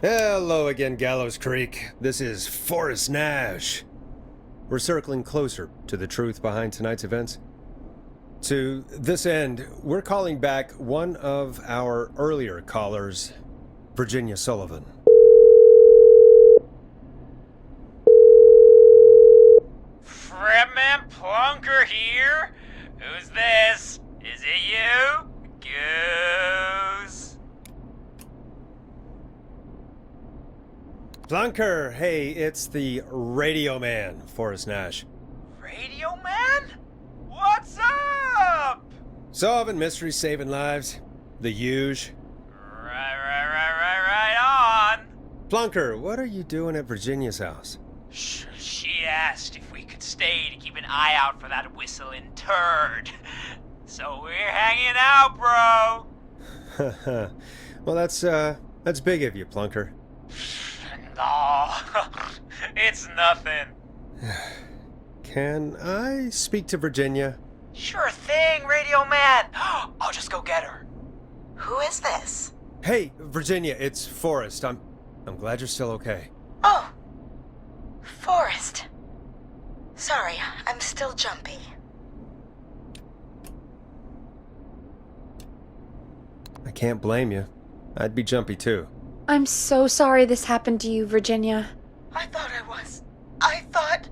Hello again, Gallows Creek. This is Forrest Nash. We're circling closer to the truth behind tonight's events. To this end, we're calling back one of our earlier callers, Virginia Sullivan. Fretman Plunker here? Who's this? Is it you? Goose? Plunker, hey, it's the Radio Man, Forrest Nash. Radio Man? What's up? Solving mysteries, saving lives. The huge. Right on. Plunker, what are you doing at Virginia's house? She asked if we could stay to keep an eye out for that whistling turd. So we're hanging out, bro. Well, that's big of you, Plunker. No, it's nothing. Can I speak to Virginia? Sure thing, Radio Man. I'll just go get her. Who is this? Hey, Virginia, it's Forrest. I'm glad you're still okay. Oh, Forrest. Sorry, I'm still jumpy. I can't blame you. I'd be jumpy too. I'm so sorry this happened to you, Virginia. I thought I thought...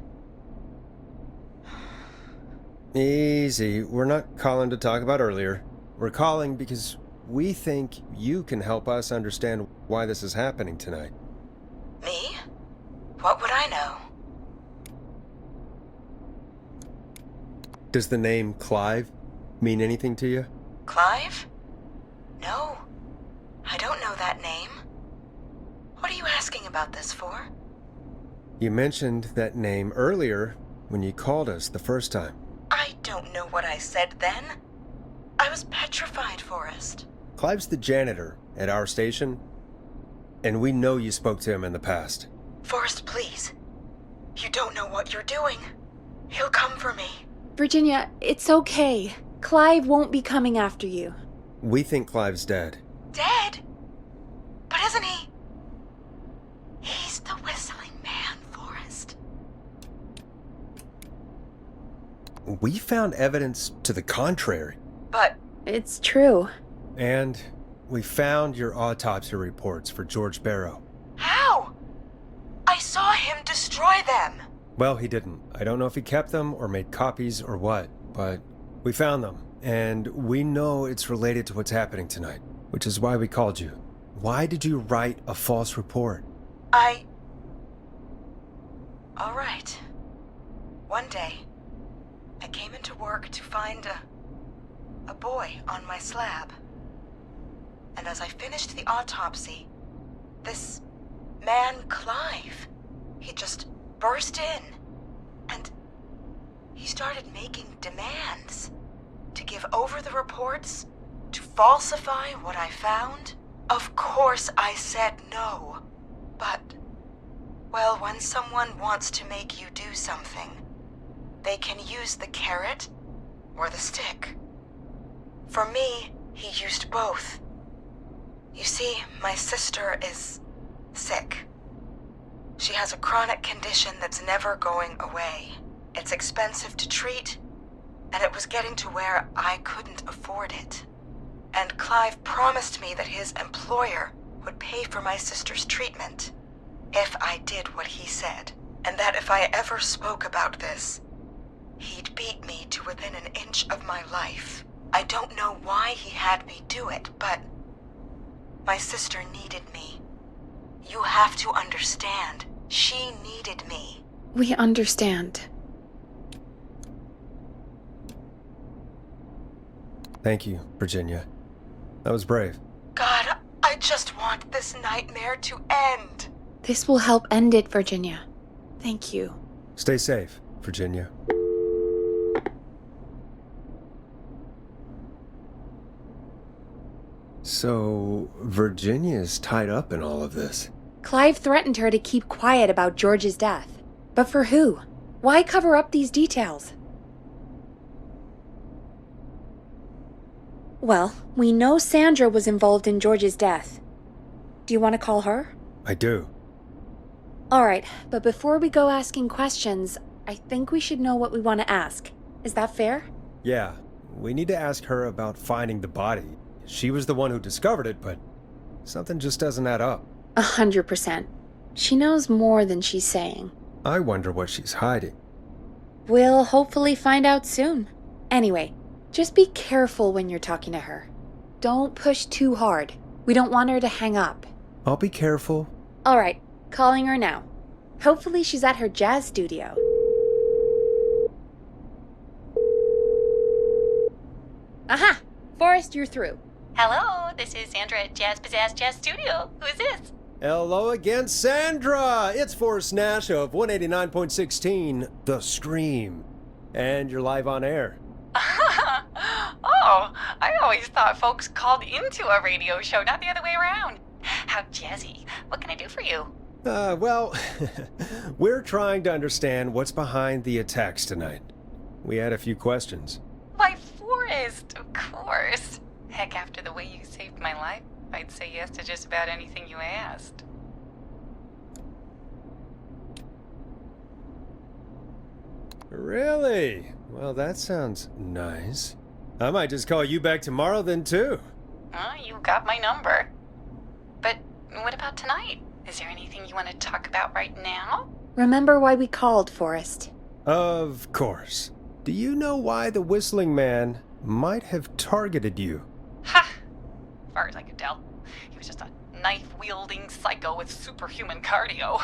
Easy. We're not calling to talk about earlier. We're calling because we think you can help us understand why this is happening tonight. Me? What would I know? Does the name Clive mean anything to you? Clive? No, I don't know that name. What are you asking about this for? You mentioned that name earlier when you called us the first time. I don't know what I said then. I was petrified, Forrest. Clive's the janitor at our station, and we know you spoke to him in the past. Forrest, please. You don't know what you're doing. He'll come for me. Virginia, it's okay. Clive won't be coming after you. We think Clive's dead. Dead? But isn't he? He's the whistling man, Forrest. We found evidence to the contrary. But It's true. And we found your autopsy reports for George Barrow. how? I saw him destroy them. Well, he didn't. I don't know if he kept them or made copies or what, but we found them. And we know it's related to what's happening tonight, which is why we called you. Why did you write a false report? All right. One day, I came into work to find a boy on my slab. And as I finished the autopsy, this man, Clive, he just burst in. And he started making demands to give over the reports, to falsify what I found. Of course I said no. But, well, when someone wants to make you do something, they can use the carrot or the stick. For me, he used both. You see, my sister is sick. She has a chronic condition that's never going away. It's expensive to treat, and it was getting to where I couldn't afford it. And Clive promised me that his employer would pay for my sister's treatment if I did what he said, and that if I ever spoke about this, he'd beat me to within an inch of my life. I don't know why he had me do it, but my sister needed me. You have to understand, she needed me. We understand. Thank you, Virginia. That was brave. God, I just want this nightmare to end. This will help end it, Virginia. Thank you. Stay safe, Virginia. So, Virginia's tied up in all of this. Clive threatened her to keep quiet about George's death. But for who? Why cover up these details? Well, we know Sandra was involved in George's death. Do you want to call her? I do. Alright, but before we go asking questions, I think we should know what we want to ask. Is that fair? Yeah, we need to ask her about finding the body. She was the one who discovered it, but something just doesn't add up. 100%. She knows more than she's saying. I wonder what she's hiding. We'll hopefully find out soon. Anyway, just be careful when you're talking to her. Don't push too hard. We don't want her to hang up. I'll be careful. Alright, calling her now. Hopefully she's at her jazz studio. Aha! Forrest, you're through. Hello, this is Sandra at Jazz Pizzazz Jazz Studio. Who is this? Hello again, Sandra! It's Forrest Nash of 189.16, The Scream. And you're live on air. Oh, I always thought folks called into a radio show, not the other way around. How jazzy. What can I do for you? Well, we're trying to understand what's behind the attacks tonight. We had a few questions. Why, Forrest, of course. Heck, after the way you saved my life, I'd say yes to just about anything you asked. Really? Well, that sounds nice. I might just call you back tomorrow then, too. You got my number. But what about tonight? Is there anything you want to talk about right now? Remember why we called, Forrest. Of course. Do you know why the Whistling Man might have targeted you? Ha! As far as I could tell, he was just a knife-wielding psycho with superhuman cardio.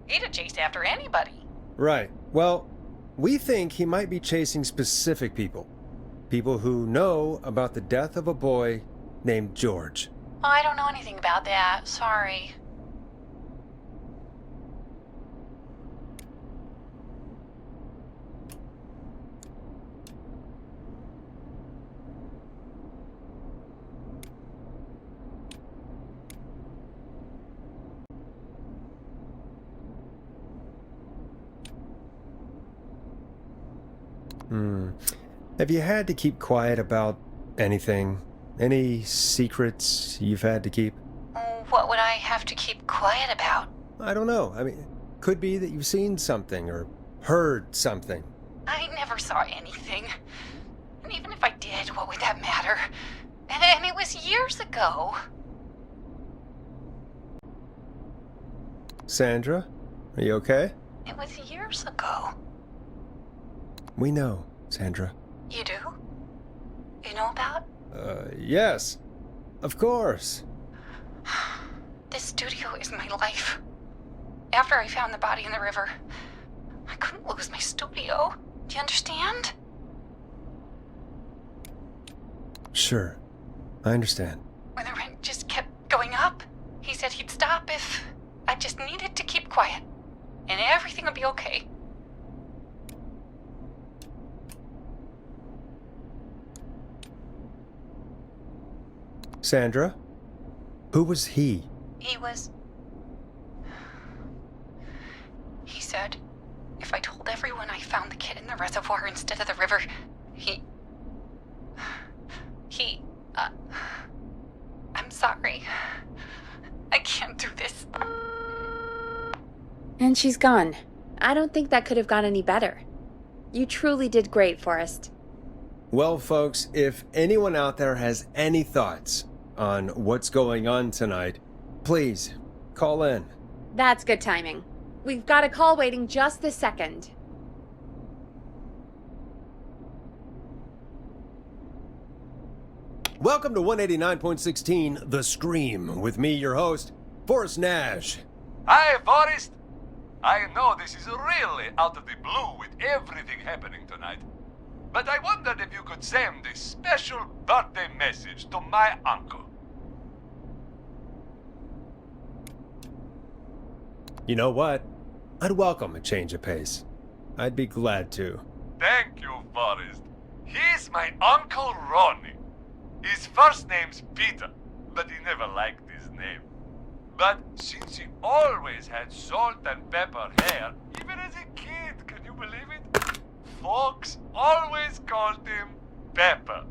He'd have chased after anybody. Right. Well, we think he might be chasing specific people. People who know about the death of a boy named George. I don't know anything about that. Sorry. Have you had to keep quiet about anything? Any secrets you've had to keep? What would I have to keep quiet about? I don't know. I mean, could be that you've seen something or heard something. I never saw anything. And even if I did, what would that matter? And it was years ago. Sandra, are you okay? It was years ago. We know, Sandra. You do? You know about? Yes. Of course. This studio is my life. After I found the body in the river, I couldn't lose my studio. Do you understand? Sure. I understand. When the rent just kept going up, he said he'd stop if I just needed to keep quiet. And everything would be okay. Sandra? Who was he? He said, if I told everyone I found the kid in the reservoir instead of the river, I'm sorry. I can't do this. And she's gone. I don't think that could have gone any better. You truly did great, Forrest. Well, folks, if anyone out there has any thoughts on what's going on tonight, please call in. That's good timing. We've got a call waiting just this second. Welcome to 189.16 The Scream, with me, your host, Forrest Nash. Hi, Forrest. I know this is really out of the blue with everything happening tonight, but I wondered if you could send a special birthday message to my uncle. You know what? I'd welcome a change of pace. I'd be glad to. Thank you, Forrest. He's my Uncle Ronnie. His first name's Peter, but he never liked his name. But since he always had salt and pepper hair, even as a kid, can you believe it? Folks always called him Pepper.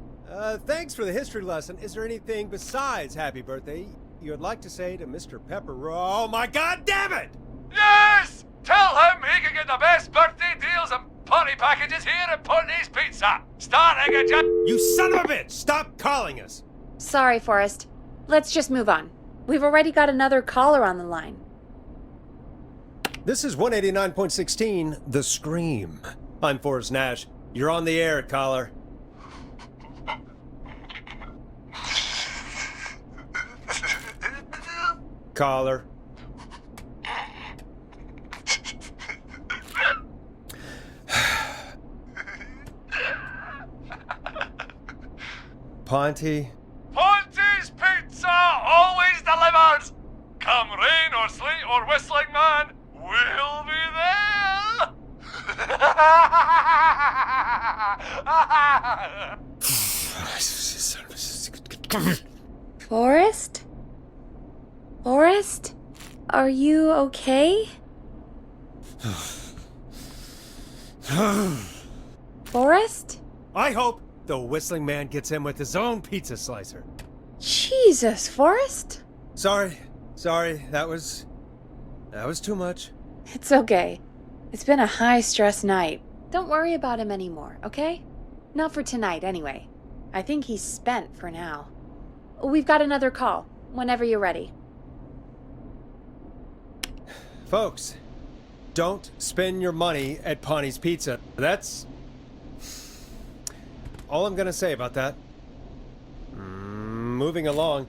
Thanks for the history lesson. Is there anything besides happy birthday you would like to say to Mr. Pepper? Oh my god damn it! Yes! Tell him he can get the best birthday deals and party packages here at Putney's Pizza. Starting at You son of a bitch! Stop calling us! Sorry, Forrest. Let's just move on. We've already got another caller on the line. This is 189.16, The Scream. I'm Forrest Nash. You're on the air, caller. Caller. Ponty? Ponty's Pizza always delivers! Come rain or sleet or whistling man, we'll be there! Forrest? Forrest? Are you okay? Forrest? I hope the whistling man gets in with his own pizza slicer. Jesus, Forrest? Sorry, that was too much. It's okay. It's been a high-stress night. Don't worry about him anymore, okay? Not for tonight, anyway. I think he's spent for now. We've got another call, whenever you're ready. Folks, don't spend your money at Ponty's Pizza. That's all I'm gonna say about that. Moving along,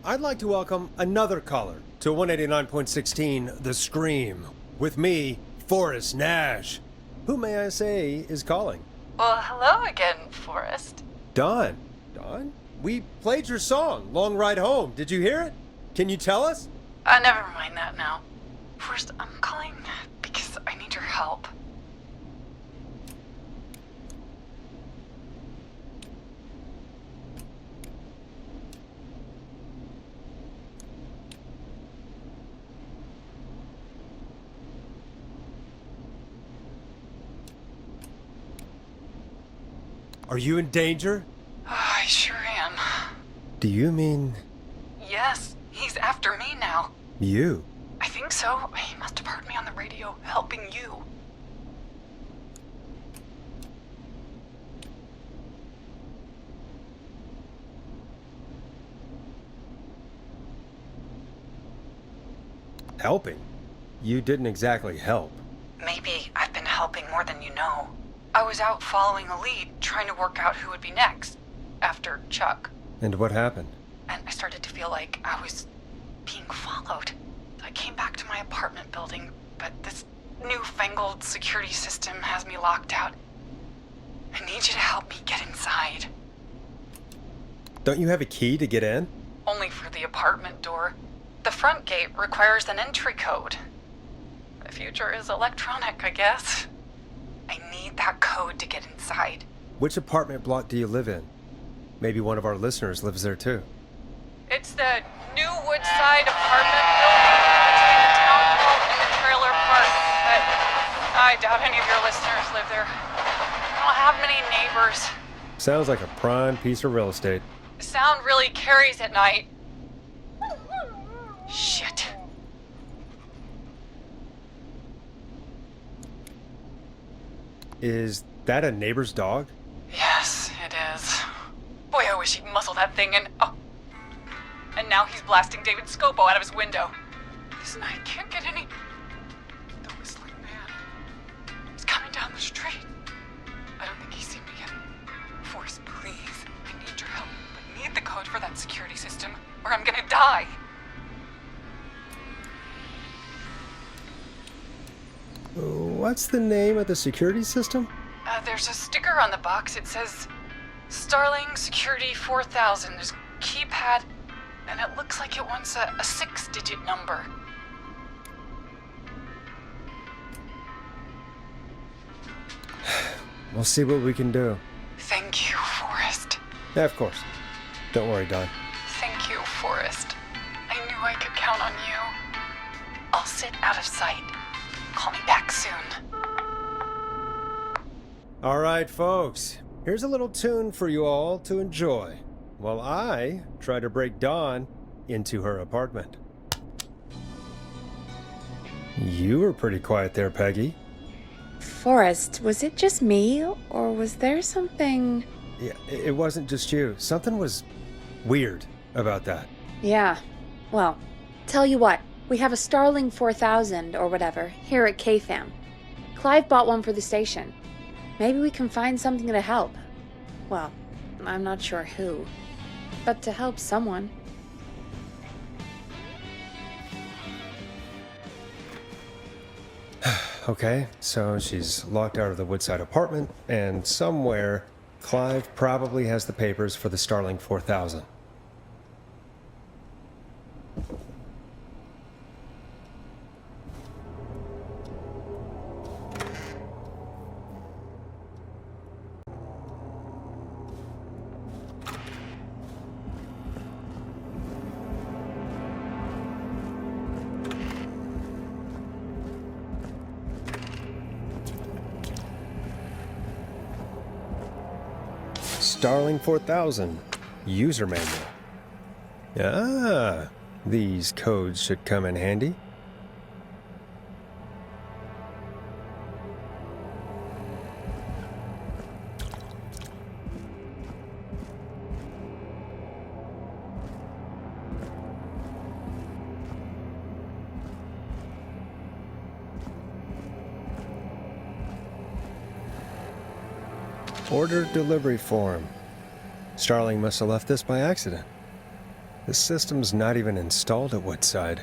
I'd like to welcome another caller to 189.16 The Scream. With me, Forrest Nash. Who may I say is calling? Well, hello again, Forrest. Don. Don? We played your song, Long Ride Home. Did you hear it? Can you tell us? Never mind that now. Forrest, I'm calling because I need your help. Are you in danger? I sure am. Do you mean Yes, he's after me now. you? I think so. He must have heard me on the radio helping you. Helping? You didn't exactly help. Maybe I've been helping more than you know. I was out following a lead, trying to work out who would be next, after Chuck. And what happened? And I started to feel like I was being followed. I came back to my apartment building, but this newfangled security system has me locked out. I need you to help me get inside. Don't you have a key to get in? Only for the apartment door. The front gate requires an entry code. The future is electronic, I guess. I need that code to get inside. Which apartment block do you live in? Maybe one of our listeners lives there too. It's the New Woodside apartment building between the town hall and the trailer park. But I doubt any of your listeners live there. I don't have many neighbors. Sounds like a prime piece of real estate. Sound really carries at night. Shit. Is that a neighbor's dog? Yes, it is. Boy, I wish he'd muzzle that thing and... Oh. And now he's blasting David Scopo out of his window. This night can't get any... The whistling man. He's coming down the street. I don't think he's seen me yet. Forrest, please. I need your help. I need the code for that security system, or I'm gonna die. What's the name of the security system? There's a sticker on the box. It says Starling Security 4000. There's a keypad, and it looks like it wants a 6-digit number. We'll see what we can do. Thank you, Forrest. Yeah, of course. Don't worry, Don. Thank you, Forrest. I knew I could count on you. I'll sit out of sight. Call me back soon. All right, folks. Here's a little tune for you all to enjoy while I try to break dawn into her apartment. You were pretty quiet there, Peggy. Forrest, was it just me, or was there something... Yeah, it wasn't just you. Something was weird about that. Yeah, well, tell you what, we have a Starling 4000 or whatever here at KFAM. Clive bought one for the station. Maybe we can find something to help. Well, I'm not sure who, but to help someone. Okay, so she's locked out of the Woodside apartment, and somewhere, Clive probably has the papers for the Starling 4000. Starling 4000 user manual. Ah, these codes should come in handy. Order delivery form. Starling must have left this by accident. The system's not even installed at Woodside.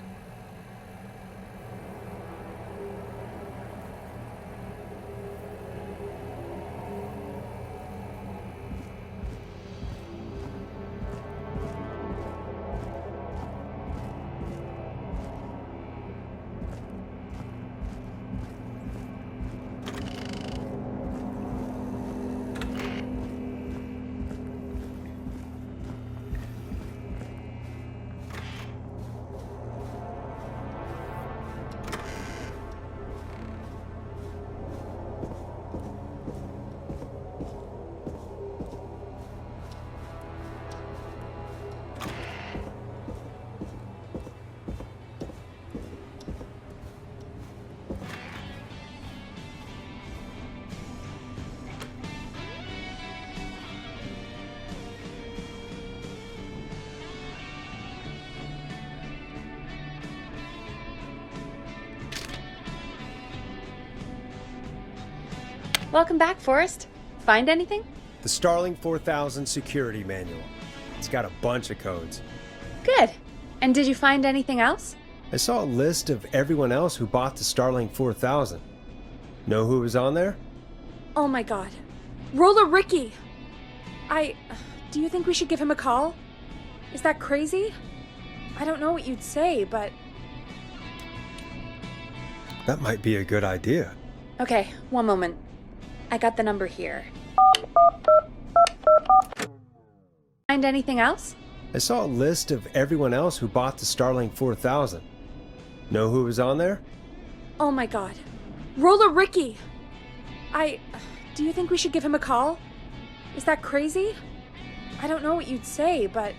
Welcome back, Forrest. Find anything? The Starling 4000 security manual. It's got a bunch of codes. Good. And did you find anything else? I saw a list of everyone else who bought the Starling 4000. Know who was on there? Oh my god. Roller Ricky! Do you think we should give him a call? Is that crazy? I don't know what you'd say, but... That might be a good idea. Okay, one moment. I got the number here. Find anything else? I saw a list of everyone else who bought the Starling 4000. Know who was on there? Oh my god. Roller Ricky! Do you think we should give him a call? Is that crazy? I don't know what you'd say, but...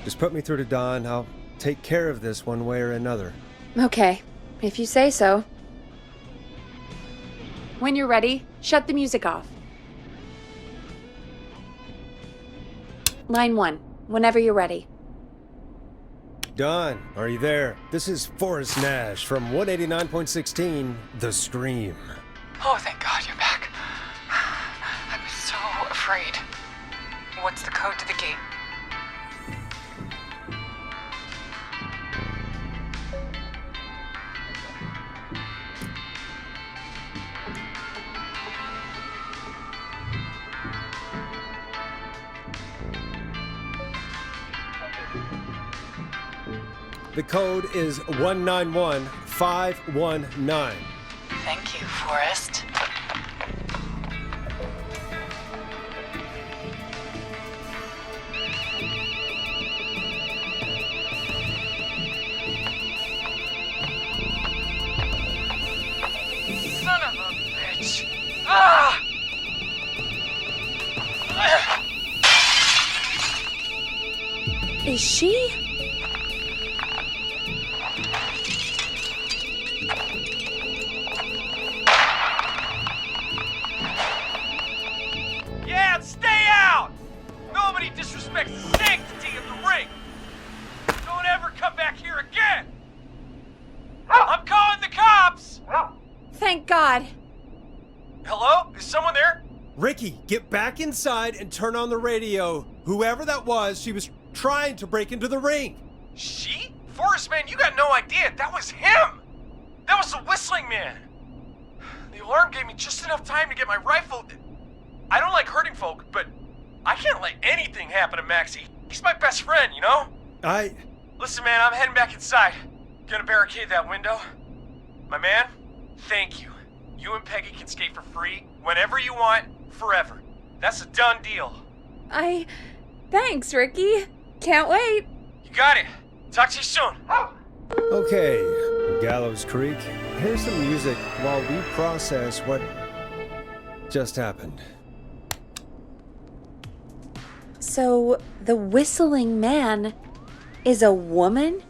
Just put me through to Don. I'll take care of this one way or another. Okay, if you say so. When you're ready, shut the music off. Line 1, whenever you're ready. Don, are you there? This is Forrest Nash from 189.16, The Scream. Oh, thank God you're back. I was so afraid. What's the code to the gate? The code is 191519. Thank you, Forrest. Son of a bitch. Ah! Is she? Yeah, stay out! Nobody disrespects the sanctity of the ring! Don't ever come back here again! I'm calling the cops! Thank God. Hello? Is someone there? Ricky, get back inside and turn on the radio. Whoever that was, she was trying to break into the ring. She? Forrest, man, you got no idea. That was him! That was the Whistling Man! The alarm gave me just enough time to get my rifle. I don't like hurting folk, but I can't let anything happen to Maxie. He's my best friend, you know? Listen, man, I'm heading back inside. Gonna barricade that window. My man, thank you. You and Peggy can skate for free whenever you want, forever. That's a done deal. Thanks, Ricky. Can't wait. You got it. Talk to you soon. Okay, Gallows Creek, here's some music while we process what just happened. So, the Whistling Man is a woman?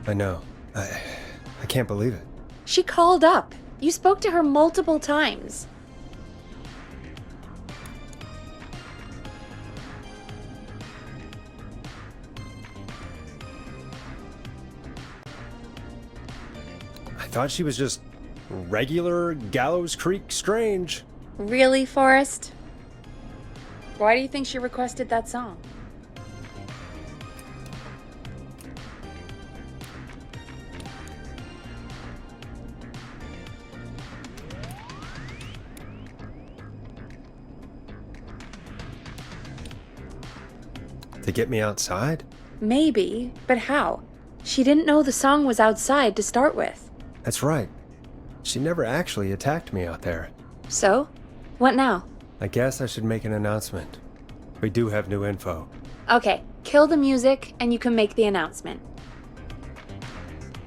I know. I can't believe it. She called up. You spoke to her multiple times. I thought she was just regular Gallows Creek Strange. Really, Forrest? Why do you think she requested that song? To get me outside? Maybe, but how? She didn't know the song was outside to start with. That's right. She never actually attacked me out there. So? What now? I guess I should make an announcement. We do have new info. Okay, kill the music and you can make the announcement.